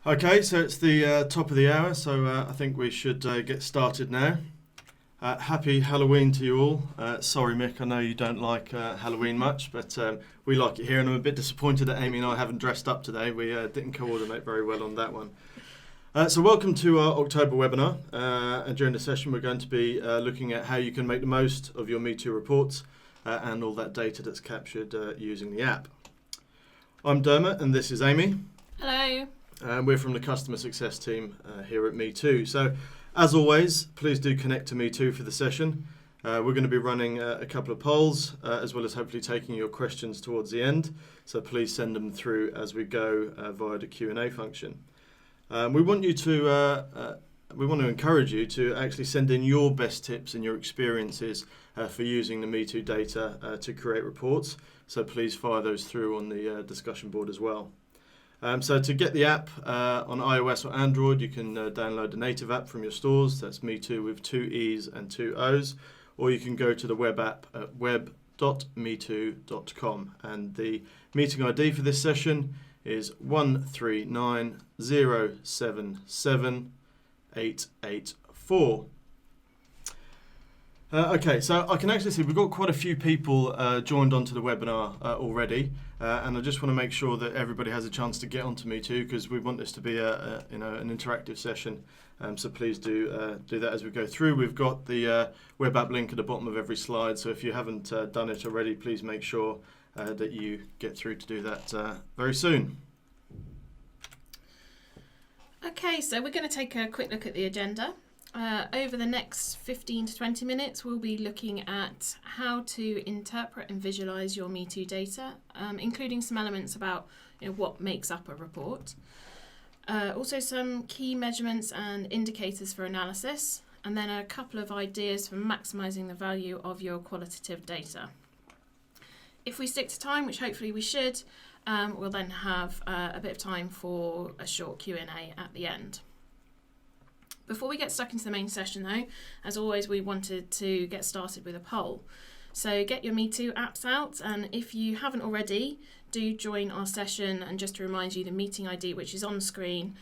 Okay, so it's the top of the hour, so I think we should get started now. Happy Halloween to you all. Sorry, Mick, I know you don't like Halloween much, but we like it here, and I'm a bit disappointed that Amy and I haven't dressed up today. We didn't coordinate very well on that one. So welcome to our October webinar, and during the session we're going to be looking at how you can make the most of your Meetoo reports and all that data that's captured using the app. I'm Dermott, and this is Amy. Hello. And we're from the customer success team here at Meetoo. So, as always, please do connect to Meetoo for the session. We're going to be running a couple of polls, as well as hopefully taking your questions towards the end. So please send them through as we go via the Q&A function. We want to encourage you to actually send in your best tips and your experiences for using the Meetoo data to create reports. So please fire those through on the discussion board as well. So to get the app on iOS or Android, you can download the native app from your stores. That's Meetoo with 2 E's and 2 O's. Or you can go to the web app at web.meetoo.com. And the meeting ID for this session is 139077884. Okay, so I can actually see we've got quite a few people joined onto the webinar already, and I just want to make sure that everybody has a chance to get onto Meetoo because we want this to be an interactive session. So please do that as we go through. We've got the web app link at the bottom of every slide, so if you haven't done it already, please make sure that you get through to do that very soon. Okay, so we're going to take a quick look at the agenda. Over the next 15 to 20 minutes, we'll be looking at how to interpret and visualize your Meetoo data, including some elements about what makes up a report. Also some key measurements and indicators for analysis, and then a couple of ideas for maximizing the value of your qualitative data. If we stick to time, which hopefully we should, we'll then have a bit of time for a short Q&A at the end. Before we get stuck into the main session though, as always we wanted to get started with a poll. So get your Meetoo apps out, and if you haven't already, do join our session. And just to remind you, the meeting ID, which is on the screen,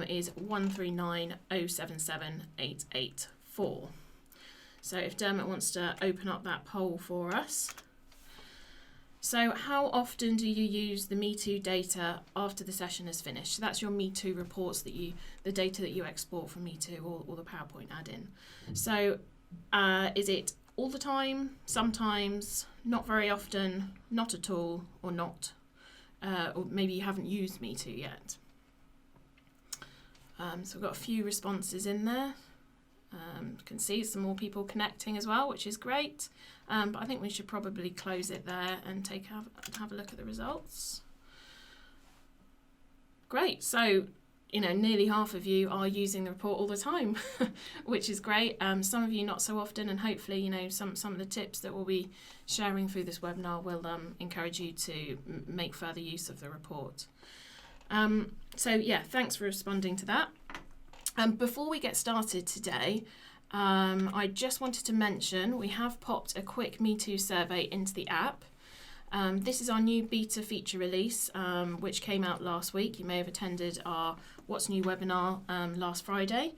is 139077884. So if Dermot wants to open up that poll for us. So how often do you use the Meetoo data after the session is finished? So that's your Meetoo reports, the data that you export from Meetoo or the PowerPoint add-in. So is it all the time, sometimes, not very often, not at all, or not? Or maybe you haven't used Meetoo yet. So we've got a few responses in there. You can see some more people connecting as well, which is great. But I think we should probably close it there and have a look at the results. Great. So, nearly half of you are using the report all the time, which is great. Some of you not so often, and hopefully, some of the tips that we'll be sharing through this webinar will encourage you to make further use of the report. So yeah, thanks for responding to that. Before we get started today, I just wanted to mention we have popped a quick Meetoo survey into the app. This is our new beta feature release, which came out last week. You may have attended our What's New webinar last Friday.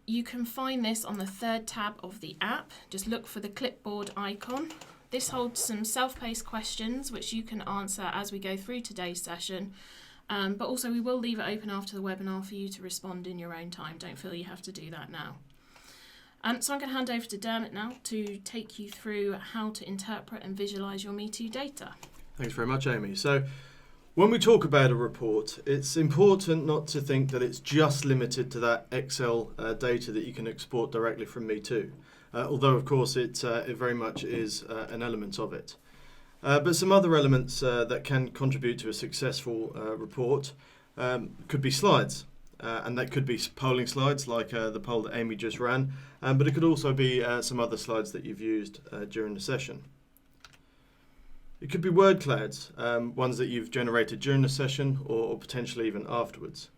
You can find this on the third tab of the app. Just look for the clipboard icon. This holds some self-paced questions which you can answer as we go through today's session. But also we will leave it open after the webinar for you to respond in your own time. Don't feel you have to do that now. So I'm going to hand over to Dermot now to take you through how to interpret and visualise your Meetoo data. Thanks very much, Amy. So when we talk about a report, it's important not to think that it's just limited to that Excel data that you can export directly from Meetoo, although of course it very much is an element of it. But some other elements that can contribute to a successful report could be slides. And that could be polling slides like the poll that Amy just ran, but it could also be some other slides that you've used during the session. It could be word clouds, ones that you've generated during the session or potentially even afterwards.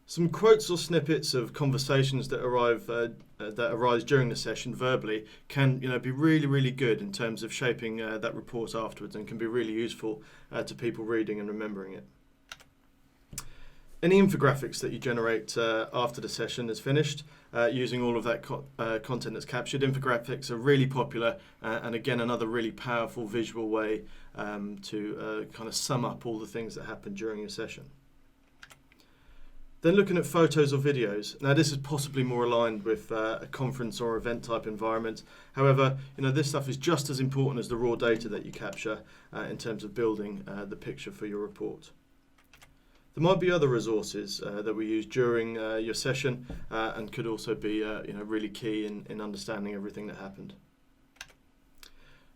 Some quotes or snippets of conversations that arise during the session verbally can be really, really good in terms of shaping that report afterwards and can be really useful to people reading and remembering it. Any infographics that you generate after the session is finished, using all of that content that's captured, infographics are really popular, and again another really powerful visual way to kind of sum up all the things that happened during your session. Then looking at photos or videos. Now this is possibly more aligned with a conference or event type environment. However, this stuff is just as important as the raw data that you capture in terms of building the picture for your report. There might be other resources that we use during your session and could also be really key in understanding everything that happened.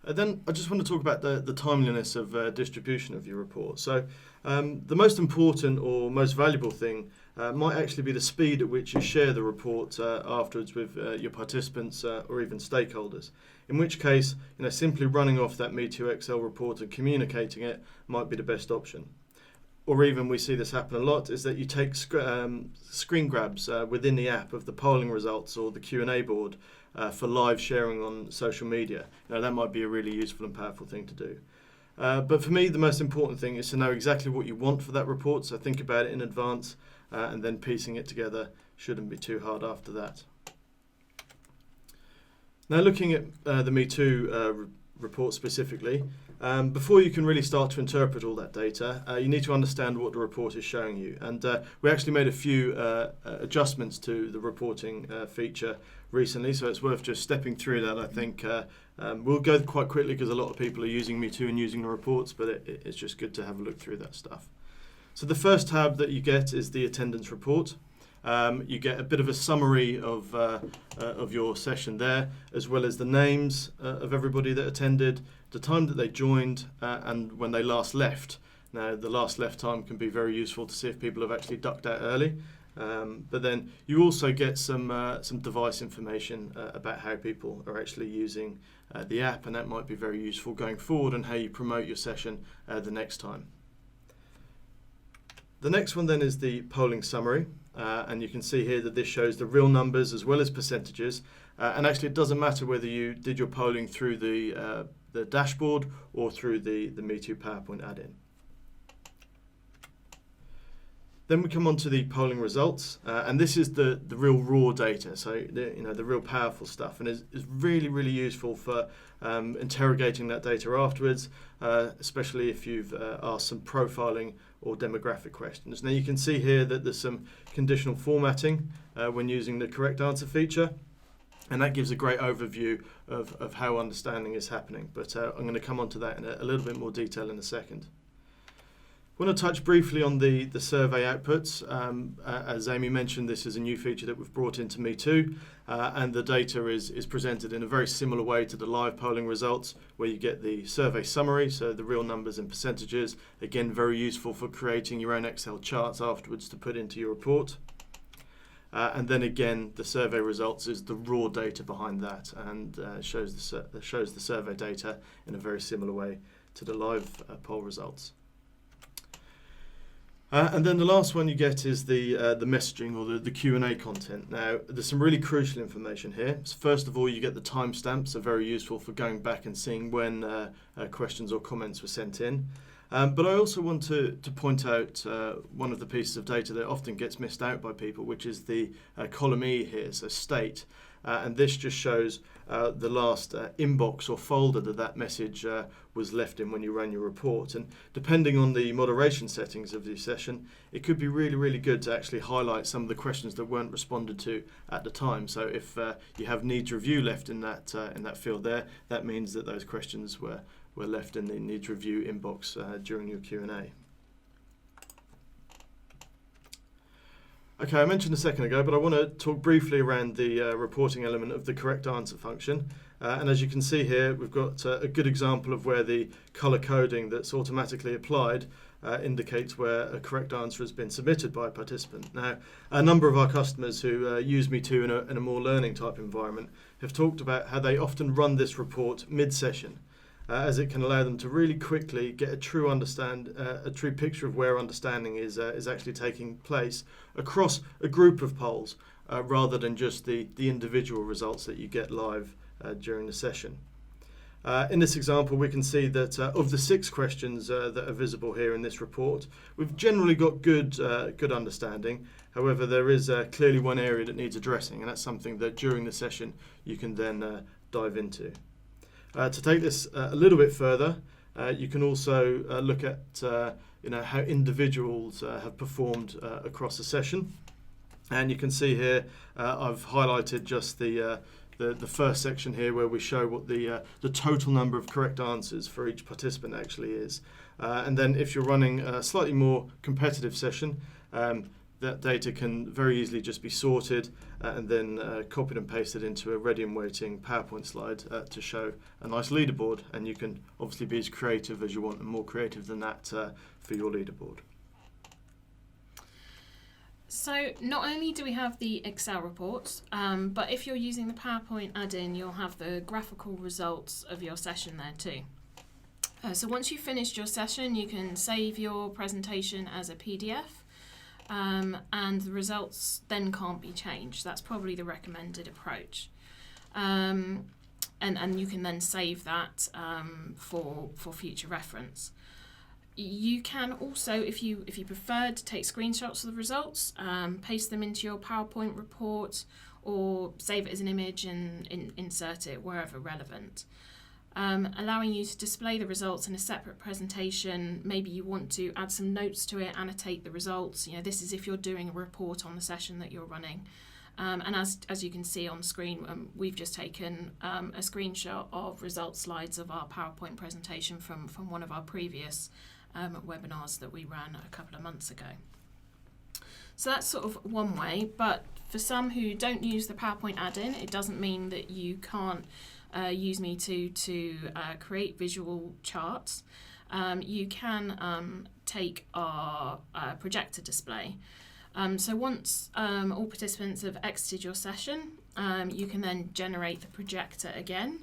Then I just want to talk about the timeliness of distribution of your report. So the most important or most valuable thing might actually be the speed at which you share the report afterwards with your participants or even stakeholders. In which case, simply running off that Meetoo Excel report and communicating it might be the best option. Or even we see this happen a lot, is that you take screen grabs within the app of the polling results or the Q&A board for live sharing on social media. That might be a really useful and powerful thing to do. But for me, the most important thing is to know exactly what you want for that report, so think about it in advance, and then piecing it together shouldn't be too hard after that. Now looking at the Meetoo report specifically, before you can really start to interpret all that data, you need to understand what the report is showing you. And we actually made a few adjustments to the reporting feature recently, so it's worth just stepping through that. I think we'll go quite quickly because a lot of people are using Meetoo and using the reports, but it's just good to have a look through that stuff. So the first tab that you get is the attendance report. You get a bit of a summary of your session there, as well as the names of everybody that attended, the time that they joined, and when they last left. Now, the last left time can be very useful to see if people have actually ducked out early. But then you also get some device information about how people are actually using the app, and that might be very useful going forward and how you promote your session the next time. The next one then is the polling summary. And you can see here that this shows the real numbers as well as percentages. And actually it doesn't matter whether you did your polling through the dashboard or through the Meetoo PowerPoint add-in. Then we come on to the polling results, and this is the real raw data, so the real powerful stuff, and is really, really useful for interrogating that data afterwards, especially if you've asked some profiling or demographic questions. Now you can see here that there's some conditional formatting when using the correct answer feature, and that gives a great overview of how understanding is happening, but I'm going to come on to that in a little bit more detail in a second. I want to touch briefly on the survey outputs. As Amy mentioned, this is a new feature that we've brought into Meetoo, and the data is presented in a very similar way to the live polling results, where you get the survey summary, so the real numbers and percentages. Again, very useful for creating your own Excel charts afterwards to put into your report. And then again, the survey results is the raw data behind that, and shows the survey data in a very similar way to the live poll results. And then the last one you get is the messaging or the Q&A content. Now, there's some really crucial information here. So first of all, you get the timestamps, are very useful for going back and seeing when questions or comments were sent in. But I also want to point out one of the pieces of data that often gets missed out by people, which is the column E here, so state. And this just shows the last inbox or folder that message was left in when you ran your report. And depending on the moderation settings of the session, it could be really, really good to actually highlight some of the questions that weren't responded to at the time. So if you have needs review left in that field there, that means that those questions were left in the needs review inbox during your Q&A. Okay, I mentioned a second ago, but I want to talk briefly around the reporting element of the correct answer function. And as you can see here, we've got a good example of where the colour coding that's automatically applied indicates where a correct answer has been submitted by a participant. Now, a number of our customers who use Meetoo in a more learning type environment have talked about how they often run this report mid-session, as it can allow them to really quickly get a true picture of where understanding is actually taking place across a group of polls, rather than just the individual results that you get live during the session. In this example, we can see that of the 6 questions that are visible here in this report, we've generally got good understanding. However, there is clearly one area that needs addressing, and that's something that during the session you can then dive into. To take this a little bit further, you can also look at how individuals have performed across a session. And you can see here I've highlighted just the first section here where we show what the total number of correct answers for each participant actually is. And then if you're running a slightly more competitive session, that data can very easily just be sorted and then copied and pasted into a ready and waiting PowerPoint slide to show a nice leaderboard. And you can obviously be as creative as you want, and more creative than that for your leaderboard. So not only do we have the Excel reports, but if you're using the PowerPoint add-in, you'll have the graphical results of your session there too. So once you've finished your session, you can save your presentation as a PDF, and the results then can't be changed. That's probably the recommended approach. And you can then save that for future reference. You can also, if you prefer, to take screenshots of the results, paste them into your PowerPoint report, or save it as an image and insert it wherever relevant. Allowing you to display the results in a separate presentation. Maybe you want to add some notes to it, annotate the results. This is if you're doing a report on the session that you're running. And as you can see on screen, we've just taken a screenshot of results slides of our PowerPoint presentation from one of our previous webinars that we ran a couple of months ago. So that's sort of one way, but for some who don't use the PowerPoint add-in, it doesn't mean that you can't use Meetoo to create visual charts. You can take our projector display. So once all participants have exited your session, you can then generate the projector again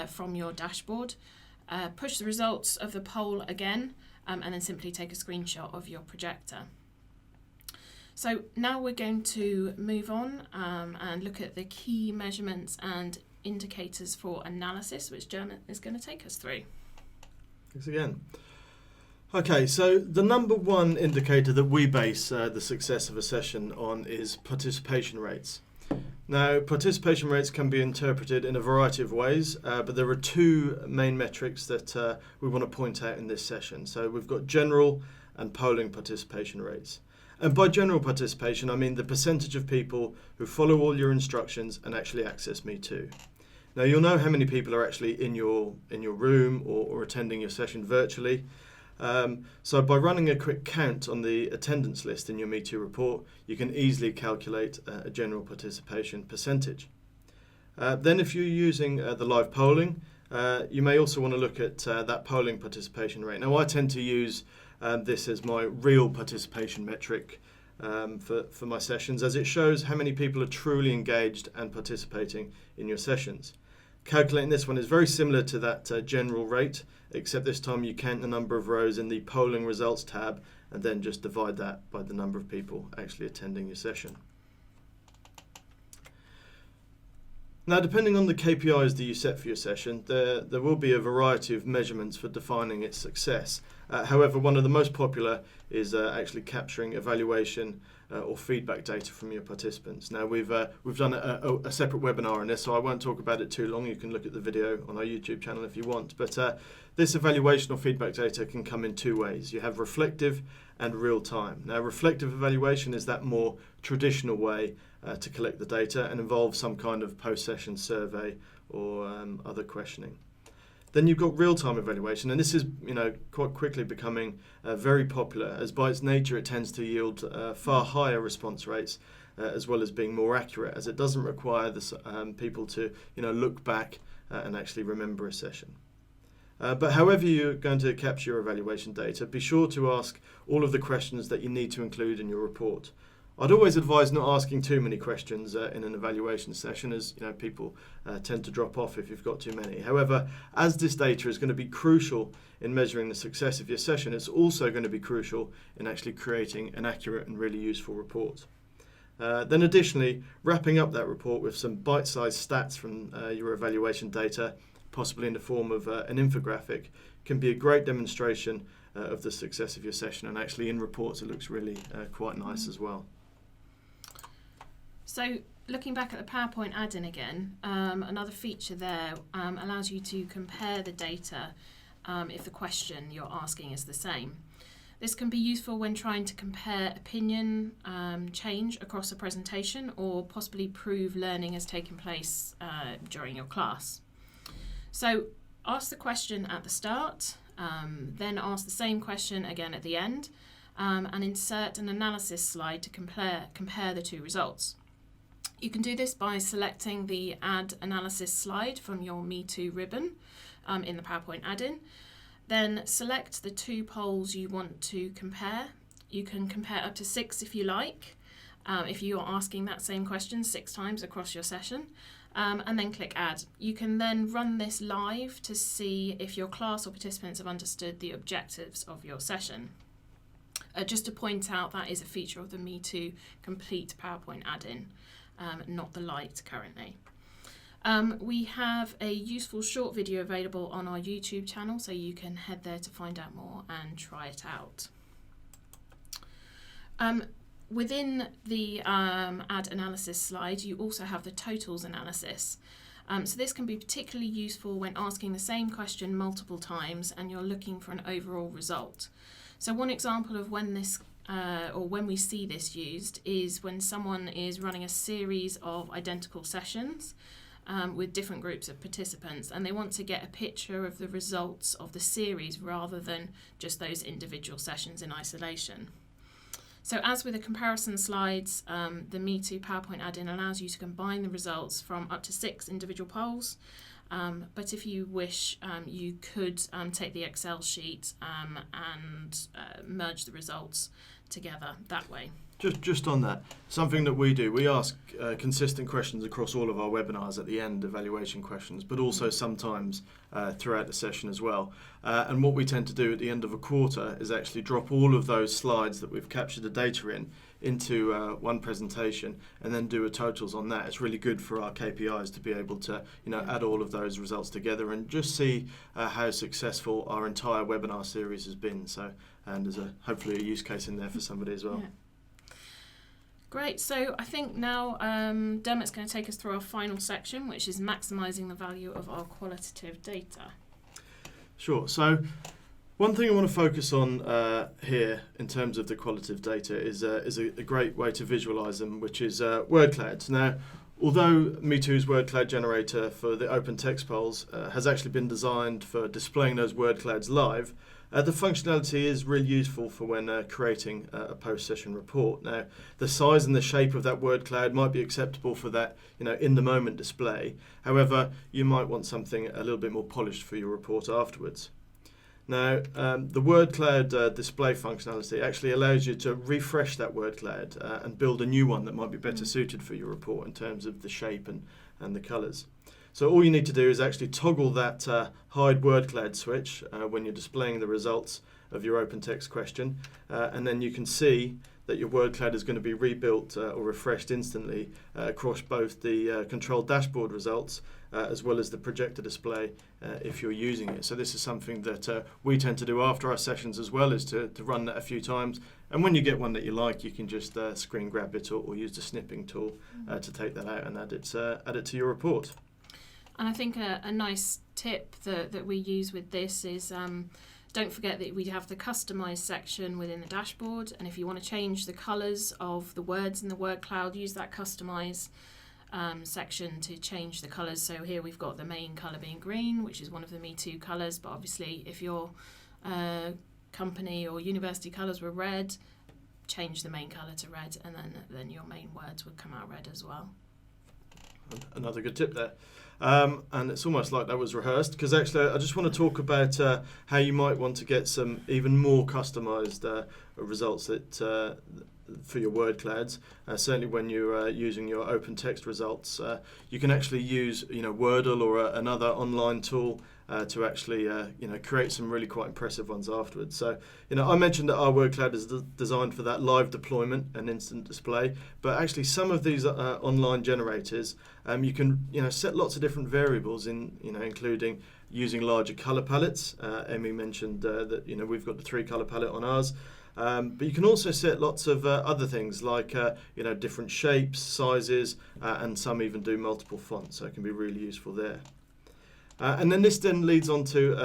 from your dashboard, push the results of the poll again, and then simply take a screenshot of your projector. So now we're going to move on and look at the key measurements and indicators for analysis, which Dermott is going to take us through. Thanks again. Okay, so the number one indicator that we base the success of a session on is participation rates. Now, participation rates can be interpreted in a variety of ways, but there are 2 main metrics that we want to point out in this session. So we've got general and polling participation rates. And by general participation, I mean the percentage of people who follow all your instructions and actually access Meetoo. Now, you'll know how many people are actually in your room or attending your session virtually. So by running a quick count on the attendance list in your Meetoo report, you can easily calculate a general participation percentage. Then if you're using the live polling, you may also want to look at that polling participation rate. Now, I tend to use this as my real participation metric for my sessions, as it shows how many people are truly engaged and participating in your sessions. Calculating this one is very similar to that general rate, except this time you count the number of rows in the polling results tab and then just divide that by the number of people actually attending your session. Now, depending on the KPIs that you set for your session, there will be a variety of measurements for defining its success. However, one of the most popular is actually capturing evaluation or feedback data from your participants. Now, we've done a separate webinar on this, so I won't talk about it too long. You can look at the video on our YouTube channel if you want. But this evaluation or feedback data can come in 2 ways. You have reflective and real time. Now, reflective evaluation is that more traditional way to collect the data and involves some kind of post-session survey or other questioning. Then you've got real-time evaluation, and this is quite quickly becoming very popular, as by its nature it tends to yield far higher response rates, as well as being more accurate, as it doesn't require people to look back and actually remember a session. But however you're going to capture your evaluation data, be sure to ask all of the questions that you need to include in your report. I'd always advise not asking too many questions in an evaluation session, as people tend to drop off if you've got too many. However, as this data is going to be crucial in measuring the success of your session, it's also going to be crucial in actually creating an accurate and really useful report. Then additionally, wrapping up that report with some bite-sized stats from your evaluation data, possibly in the form of an infographic, can be a great demonstration of the success of your session. And actually in reports it looks really quite nice as well. So looking back at the PowerPoint add-in again, another feature there allows you to compare the data if the question you're asking is the same. This can be useful when trying to compare opinion change across a presentation, or possibly prove learning has taken place during your class. So ask the question at the start, then ask the same question again at the end, and insert an analysis slide to compare the two results. You can do this by selecting the Add Analysis slide from your Meetoo ribbon in the PowerPoint add-in. Then select the two polls you want to compare. You can compare up to 6 if you like, if you are asking that same question 6 times across your session, and then click Add. You can then run this live to see if your class or participants have understood the objectives of your session. Just to point out, that is a feature of the Meetoo Complete PowerPoint add-in. Not the Lite currently. We have a useful short video available on our YouTube channel, so you can head there to find out more and try it out. Within the Add Analysis slide, you also have the totals analysis. So this can be particularly useful when asking the same question multiple times and you're looking for an overall result. So one example of when this or when we see this used is when someone is running a series of identical sessions with different groups of participants, and they want to get a picture of the results of the series rather than just those individual sessions in isolation. So as with the comparison slides, the Meetoo PowerPoint add-in allows you to combine the results from up to 6 individual polls. But if you wish, you could take the Excel sheet and merge the results together that way. Just on that, something that we do, we ask consistent questions across all of our webinars at the end, evaluation questions, but also sometimes throughout the session as well. And what we tend to do at the end of a quarter is actually drop all of those slides that we've captured the data in into one presentation and then do a totals on that. It's really good for our KPIs to be able to add all of those results together and just see how successful our entire webinar series has been. So, and there's hopefully a use case in there for somebody as well. Yeah. Great, so I think now Dermot's going to take us through our final section, which is maximising the value of our qualitative data. Sure, so one thing I want to focus on here in terms of the qualitative data is a great way to visualise them, which is word clouds. Now, although Meetoo's word cloud generator for the open text polls has actually been designed for displaying those word clouds live, the functionality is really useful for when creating a post-session report. Now, the size and the shape of that word cloud might be acceptable for that, in-the-moment display. However, you might want something a little bit more polished for your report afterwards. Now, the word cloud display functionality actually allows you to refresh that word cloud and build a new one that might be better suited for your report in terms of the shape and the colours. So all you need to do is actually toggle that hide word cloud switch when you're displaying the results of your open text question, and then you can see that your word cloud is going to be rebuilt or refreshed instantly across both the controlled dashboard results as well as the projector display if you're using it. So this is something that we tend to do after our sessions as well, is to run that a few times. And when you get one that you like, you can just screen grab it or use the snipping tool to take that out and add it to your report. And I think a nice tip that we use with this is don't forget that we have the customise section within the dashboard, and if you want to change the colours of the words in the word cloud, use that customise section to change the colours. So here we've got the main colour being green, which is one of the Meetoo colours, but obviously if your company or university colours were red, change the main colour to red, and then your main words would come out red as well. Another good tip there. And it's almost like that was rehearsed, because actually I just want to talk about how you might want to get some even more customised results that for your word clouds. Certainly when you're using your open text results, you can actually use Wordle or another online tool to actually create some really quite impressive ones afterwards. So I mentioned that our word cloud is designed for that live deployment and instant display, but actually some of these online generators you can set lots of different variables in, including using larger color palettes. Emmy mentioned that we've got the 3 color palette on ours. But you can also set lots of other things like different shapes, sizes, and some even do multiple fonts, so it can be really useful there. And then this then leads on to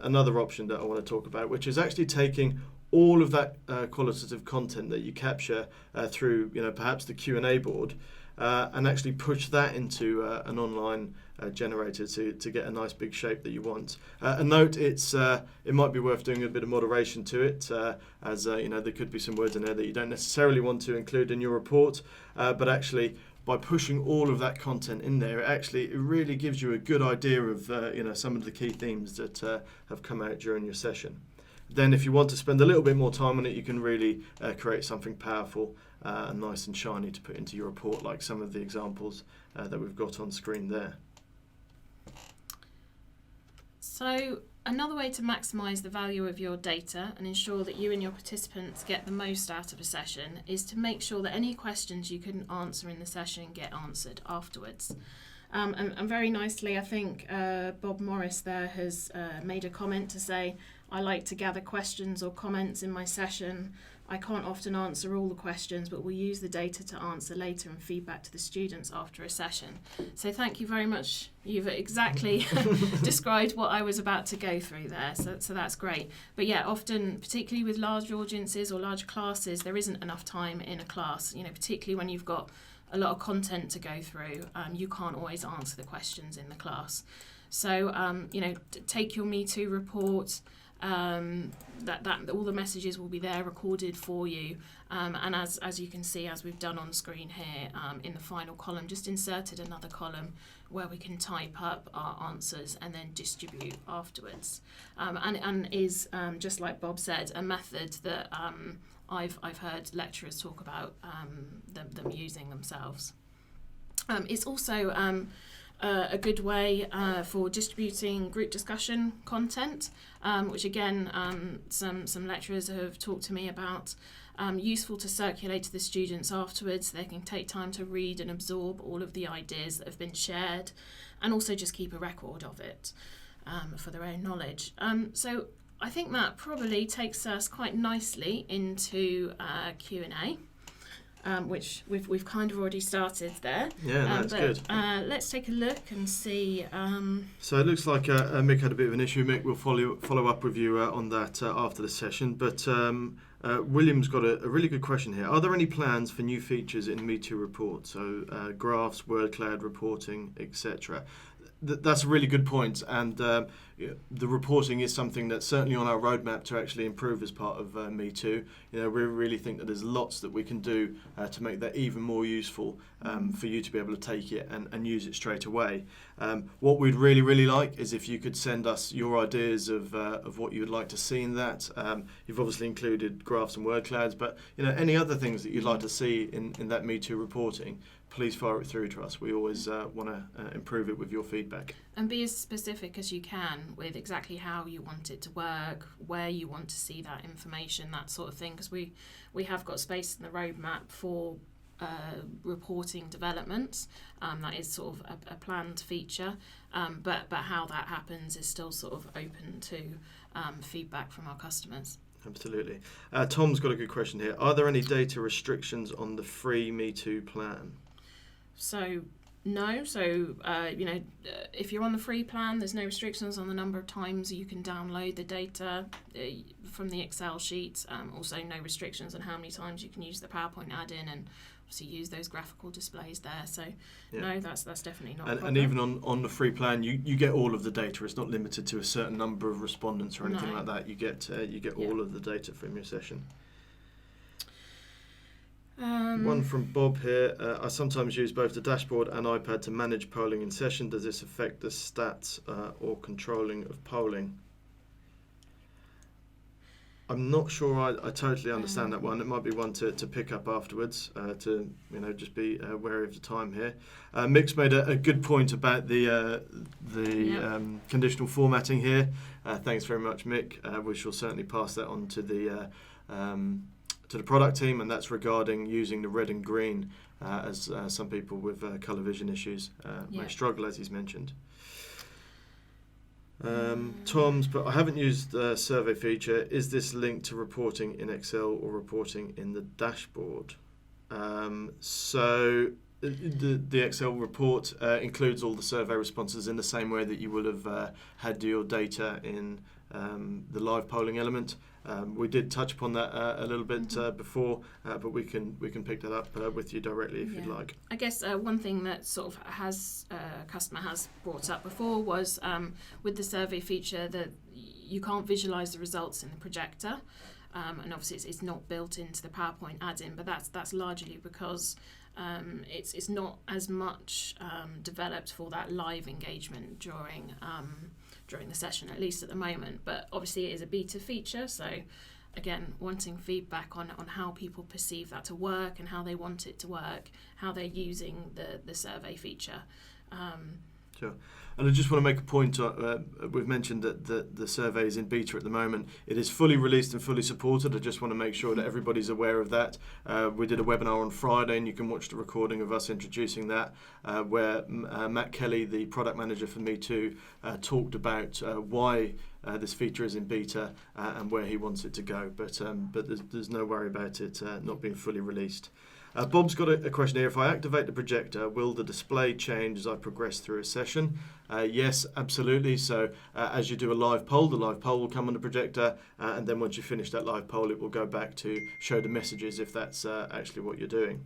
another option that I want to talk about, which is actually taking all of that qualitative content that you capture through perhaps the Q&A board and actually push that into an online generator to get a nice big shape that you want. A note, it might be worth doing a bit of moderation to it, as there could be some words in there that you don't necessarily want to include in your report, but actually by pushing all of that content in there, it really gives you a good idea of some of the key themes that have come out during your session. Then if you want to spend a little bit more time on it, you can really create something powerful and nice and shiny to put into your report, like some of the examples that we've got on screen there. So another way to maximise the value of your data and ensure that you and your participants get the most out of a session is to make sure that any questions you couldn't answer in the session get answered afterwards. And very nicely, I think Bob Morris there has made a comment to say, I like to gather questions or comments in my session. I can't often answer all the questions, but we'll use the data to answer later and feedback to the students after a session. So thank you very much. You've exactly described what I was about to go through there, so that's great. But yeah, often, particularly with large audiences or large classes, there isn't enough time in a class, particularly when you've got a lot of content to go through, you can't always answer the questions in the class. So, take your Meetoo report, that all the messages will be there recorded for you, and as you can see, as we've done on screen here, in the final column, just inserted another column where we can type up our answers and then distribute afterwards, and is just like Bob said, a method that I've heard lecturers talk about them using themselves. It's also a good way for distributing group discussion content, which again some lecturers have talked to me about. Useful to circulate to the students afterwards. They can take time to read and absorb all of the ideas that have been shared, and also just keep a record of it for their own knowledge. So I think that probably takes us quite nicely into Q&A, which we've kind of already started there. Yeah, that's good. Let's take a look and see. So it looks like Mick had a bit of an issue. Mick will follow up with you on that after the session. But William's got a really good question here. Are there any plans for new features in Meetoo Report? So graphs, word cloud reporting, etc. That's a really good point, and the reporting is something that's certainly on our roadmap to actually improve as part of Meetoo. We really think that there's lots that we can do to make that even more useful for you to be able to take it and use it straight away. What we'd really like is if you could send us your ideas of what you would like to see in that. You've obviously included graphs and word clouds, but any other things that you'd like to see in that Meetoo reporting, please fire it through to us. We always want to improve it with your feedback. And be as specific as you can with exactly how you want it to work, where you want to see that information, that sort of thing, because we have got space in the roadmap for reporting developments. That is sort of a planned feature, but how that happens is still sort of open to feedback from our customers. Absolutely. Tom's got a good question here. Are there any data restrictions on the free Meetoo plan? So no. So if you're on the free plan, there's no restrictions on the number of times you can download the data from the Excel sheet. Also, no restrictions on how many times you can use the PowerPoint add-in and obviously use those graphical displays there. So no, that's definitely not a problem. And even on the free plan, you get all of the data. It's not limited to a certain number of respondents or anything like that. You get all of the data from your session. One from Bob here. I sometimes use both the dashboard and iPad to manage polling in session. Does this affect the stats or controlling of polling? I'm not sure I totally understand that one. It might be one to pick up afterwards, to just be wary of the time here. Mick's made a good point about the conditional formatting here. Thanks very much, Mick. We shall certainly pass that on to the product team, and that's regarding using the red and green, as some people with colour vision issues may struggle, as he's mentioned. Tom's, but I haven't used the survey feature. Is this linked to reporting in Excel or reporting in the dashboard? So the Excel report includes all the survey responses in the same way that you would have had your data in the live polling element. We did touch upon that a little bit before, but we can pick that up with you directly if you'd like. I guess one thing that sort of has customer has brought up before was with the survey feature that you can't visualize the results in the projector, and obviously it's not built into the PowerPoint add-in, but that's largely because it's not as much developed for that live engagement during the session, at least at the moment. But obviously it is a beta feature, so again, wanting feedback on how people perceive that to work and how they want it to work, how they're using the survey feature. Sure. And I just want to make a point, we've mentioned that the survey is in beta at the moment. It is fully released and fully supported. I just want to make sure that everybody's aware of that. We did a webinar on Friday, and you can watch the recording of us introducing that, where Matt Kelly, the product manager for Meetoo, talked about why this feature is in beta and where he wants it to go. But there's no worry about it not being fully released. Bob's got a question here. If I activate the projector, will the display change as I progress through a session? Yes, absolutely. So as you do a live poll, the live poll will come on the projector, and then once you finish that live poll, it will go back to show the messages if that's actually what you're doing.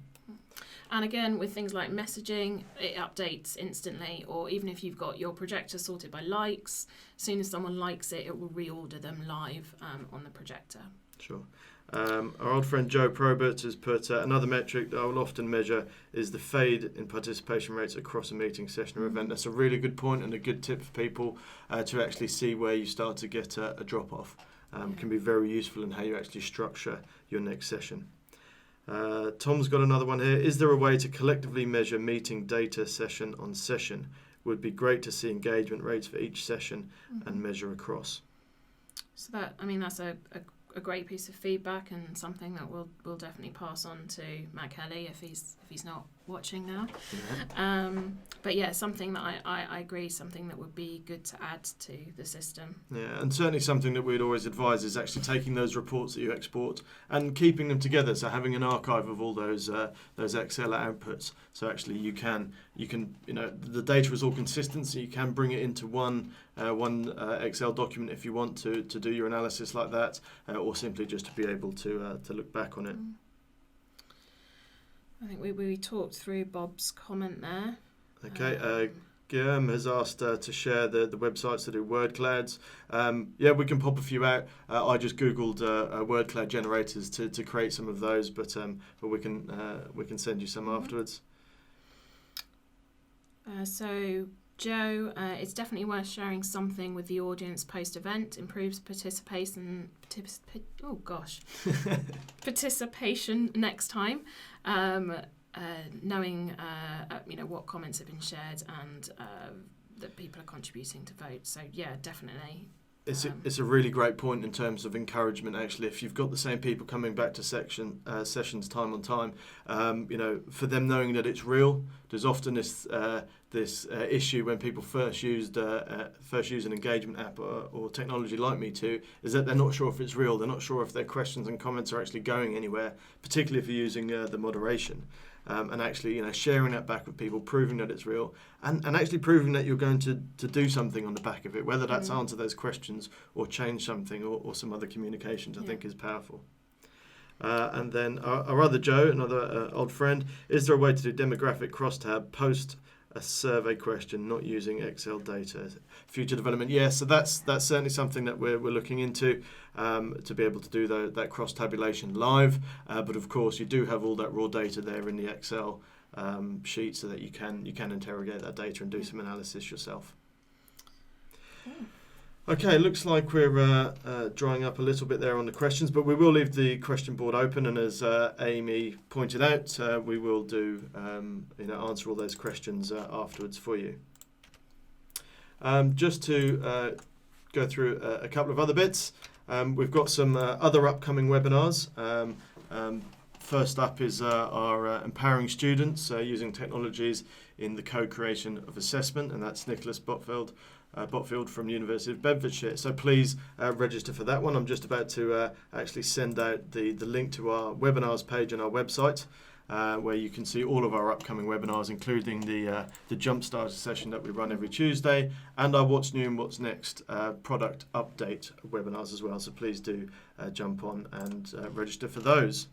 And again, with things like messaging, it updates instantly, or even if you've got your projector sorted by likes, as soon as someone likes it, it will reorder them live on the projector. Sure. Our old friend Joe Probert has put another metric that I will often measure is the fade in participation rates across a meeting, session or event. That's a really good point and a good tip for people to actually see where you start to get a drop-off. Can be very useful in how you actually structure your next session. Tom's got another one here. Is there a way to collectively measure meeting data session on session? Would be great to see engagement rates for each session and measure across. So that's a great piece of feedback and something that we'll definitely pass on to Matt Kelly if he's not watching now. Yeah. But yeah, something that I agree, something that would be good to add to the system. Yeah, and certainly something that we'd always advise is actually taking those reports that you export and keeping them together. So having an archive of all those Excel outputs. So actually you can the data is all consistent, so you can bring it into one Excel document if you want to do your analysis like that, or simply just to be able to look back on it. I think we talked through Bob's comment there. Okay, Guillaume has asked to share the websites that do word clouds. Yeah, we can pop a few out. I just googled word cloud generators to create some of those, but we can send you some afterwards. So Joe, it's definitely worth sharing something with the audience post-event. Improves participation next time. Knowing what comments have been shared and that people are contributing to vote. So yeah, definitely. It's a really great point in terms of encouragement. Actually, if you've got the same people coming back to sessions time on time, for them knowing that it's real. There's often this issue when people first use an engagement app or technology like Meetoo, is that they're not sure if it's real. They're not sure if their questions and comments are actually going anywhere, particularly if you're using the moderation. And actually, sharing that back with people, proving that it's real, and actually proving that you're going to do something on the back of it, whether that's answer those questions or change something or some other communications, I think is powerful. And then our other Joe, another old friend, is there a way to do demographic crosstab post a survey question not using Excel data? Future development, yes. So that's certainly something that we're looking into to be able to do that cross tabulation live. But of course, you do have all that raw data there in the Excel sheet, so that you can interrogate that data and do some analysis yourself. Okay, looks like we're drying up a little bit there on the questions, but we will leave the question board open, and as Amy pointed out, we will do answer all those questions afterwards for you. Just to go through a couple of other bits, we've got some other upcoming webinars. First up is our Empowering Students Using Technologies in the Co-Creation of Assessment, and that's Nicholas Botfield from the University of Bedfordshire. So please register for that one. I'm just about to actually send out the link to our webinars page on our website, where you can see all of our upcoming webinars, including the Jumpstarter session that we run every Tuesday, and our What's New and What's Next product update webinars as well. So please do jump on and register for those.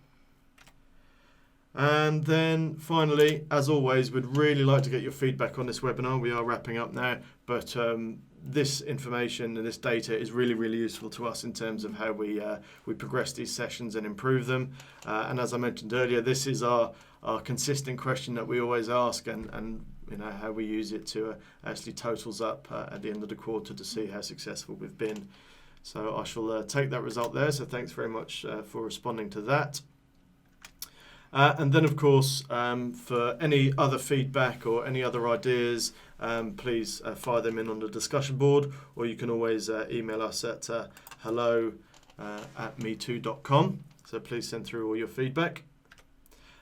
And then finally, as always, we'd really like to get your feedback on this webinar. We are wrapping up now, but this information and this data is really, really useful to us in terms of how we progress these sessions and improve them. And as I mentioned earlier, this is our consistent question that we always ask, and how we use it to actually totals up at the end of the quarter to see how successful we've been. So I shall take that result there. So thanks very much for responding to that. And then, of course, for any other feedback or any other ideas, please fire them in on the discussion board, or you can always email us at hello@meetoo.com. So please send through all your feedback.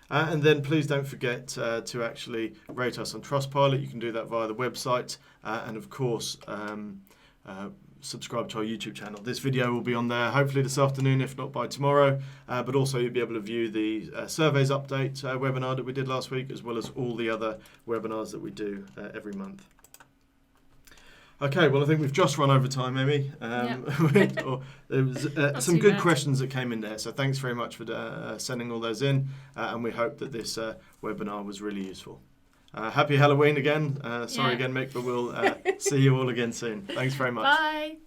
And then please don't forget to actually rate us on Trustpilot. You can do that via the website. And, of course, subscribe to our YouTube channel. This video will be on there hopefully this afternoon, if not by tomorrow, but also you'll be able to view the surveys update webinar that we did last week, as well as all the other webinars that we do every month. Okay, well, I think we've just run over time, Amy. There was some good questions that came in there, so thanks very much for sending all those in, and we hope that this webinar was really useful. Happy Halloween again. Sorry again, Mick, but we'll see you all again soon. Thanks very much. Bye.